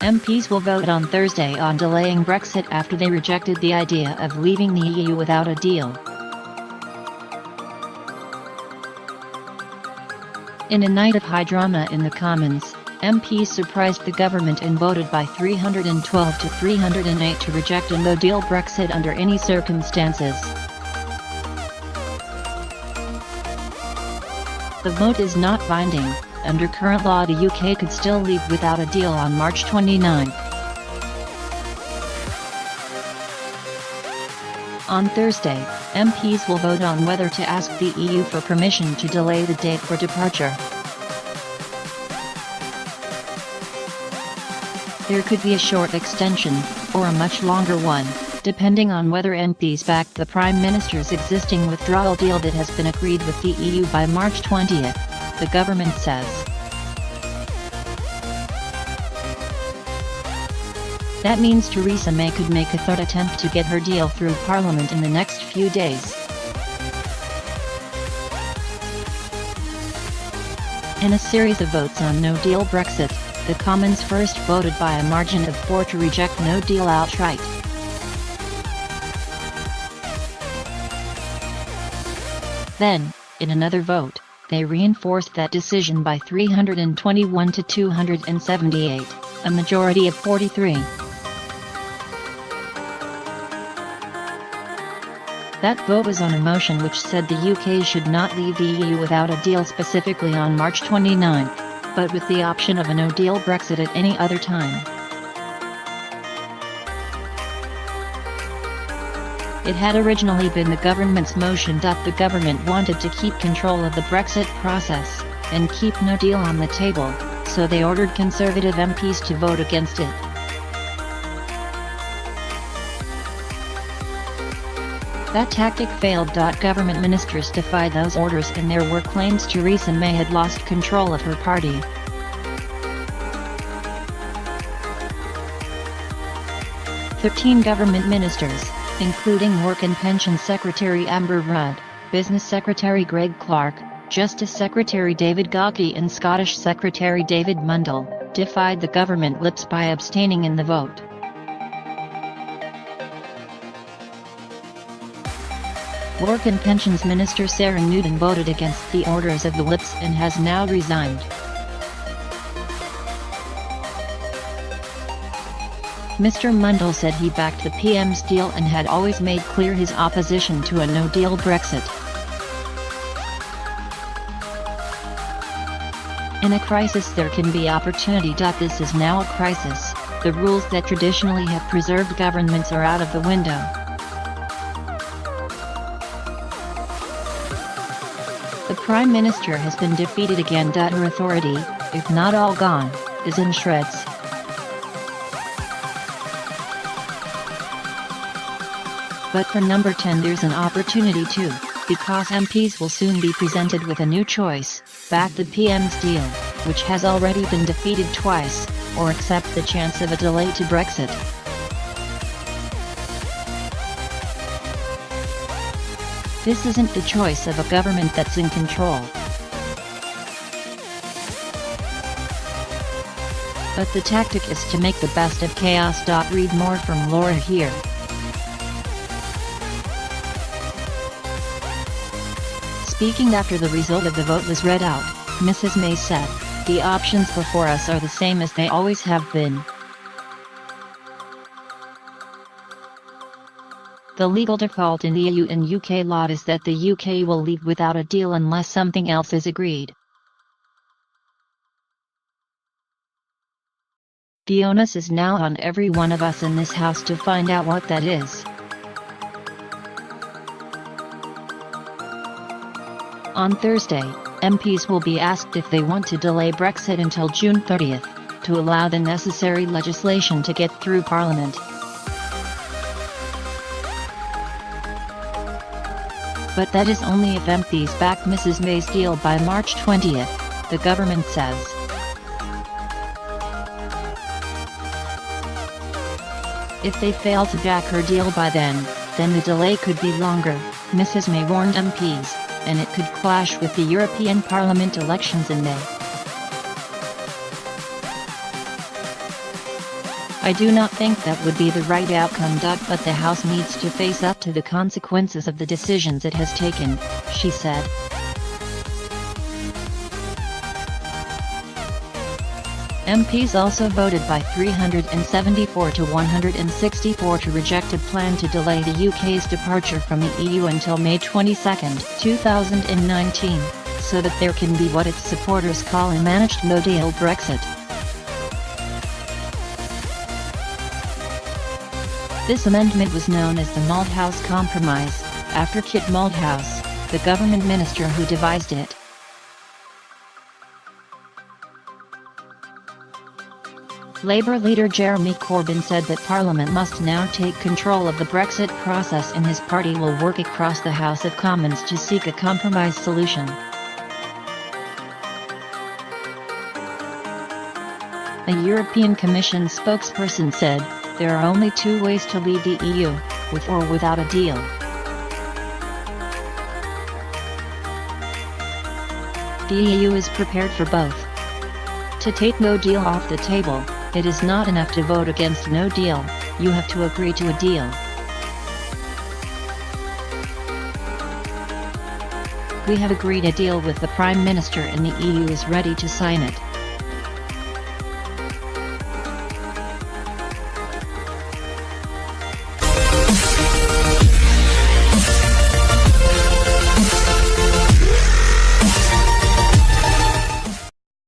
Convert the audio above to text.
MPs will vote on Thursday on delaying Brexit after they rejected the idea of leaving the EU without a deal. In a night of high drama in the Commons, MPs surprised the government and voted by 312 to 308 to reject a no-deal Brexit under any circumstances. The vote is not binding. Under current law, the UK could still leave without a deal on March 29. On Thursday, MPs will vote on whether to ask the EU for permission to delay the date for departure. There could be a short extension, or a much longer one, depending on whether MPs back the Prime Minister's existing withdrawal deal that has been agreed with the EU by March 20, the government says. That means Theresa May could make a third attempt to get her deal through Parliament in the next few days. In a series of votes on no-deal Brexit, the Commons first voted by a margin of 4 to reject no deal outright. Then, in another vote, they reinforced that decision by 321 to 278, a majority of 43. That vote was on a motion which said the UK should not leave the EU without a deal specifically on March 29, but with the option of a no-deal Brexit at any other time. It had originally been the government's motion that the government wanted to keep control of the Brexit process, and keep no deal on the table, so they ordered Conservative MPs to vote against it. That tactic failed. Government ministers defied those orders, and there were claims Theresa May had lost control of her party. "13 government ministers, including Work and Pensions Secretary Amber Rudd, Business Secretary Greg Clark, Justice Secretary David Gauke and Scottish Secretary David Mundell, defied the government whips by abstaining in the vote. Work and Pensions Minister Sarah Newton voted against the orders of the whips and has now resigned. Mr. Mundell said he backed the PM's deal and had always made clear his opposition to a no-deal Brexit. In a crisis there can be opportunity. This is now a crisis. The rules that traditionally have preserved governments are out of the window. The Prime Minister has been defeated again. Her authority, if not all gone, is in shreds. But for number 10 there's an opportunity too, because MPs will soon be presented with a new choice: back the PM's deal, which has already been defeated twice, or accept the chance of a delay to Brexit. This isn't the choice of a government that's in control. But the tactic is to make the best of chaos. Read more from Laura here. Speaking after the result of the vote was read out, Mrs. May said, "The options before us are the same as they always have been. The legal default in the EU and UK law is that the UK will leave without a deal unless something else is agreed. The onus is now on every one of us in this House to find out what that is." On Thursday, MPs will be asked if they want to delay Brexit until June 30, to allow the necessary legislation to get through Parliament. But that is only if MPs back Mrs. May's deal by March 20, the government says. If they fail to back her deal by then the delay could be longer, Mrs. May warned MPs, and it could clash with the European Parliament elections in May. I do not think that would be the right outcome, but the House needs to face up to the consequences of the decisions it has taken, she said. MPs also voted by 374 to 164 to reject a plan to delay the UK's departure from the EU until May 22, 2019, so that there can be what its supporters call a managed no-deal Brexit. This amendment was known as the Malthouse Compromise, after Kit Malthouse, the government minister who devised it. Labour leader Jeremy Corbyn said that Parliament must now take control of the Brexit process and his party will work across the House of Commons to seek a compromise solution. A European Commission spokesperson said, "There are only two ways to leave the EU, with or without a deal." The EU is prepared for both. To take no deal off the table, it is not enough to vote against no deal, you have to agree to a deal. We have agreed a deal with the Prime Minister and the EU is ready to sign it.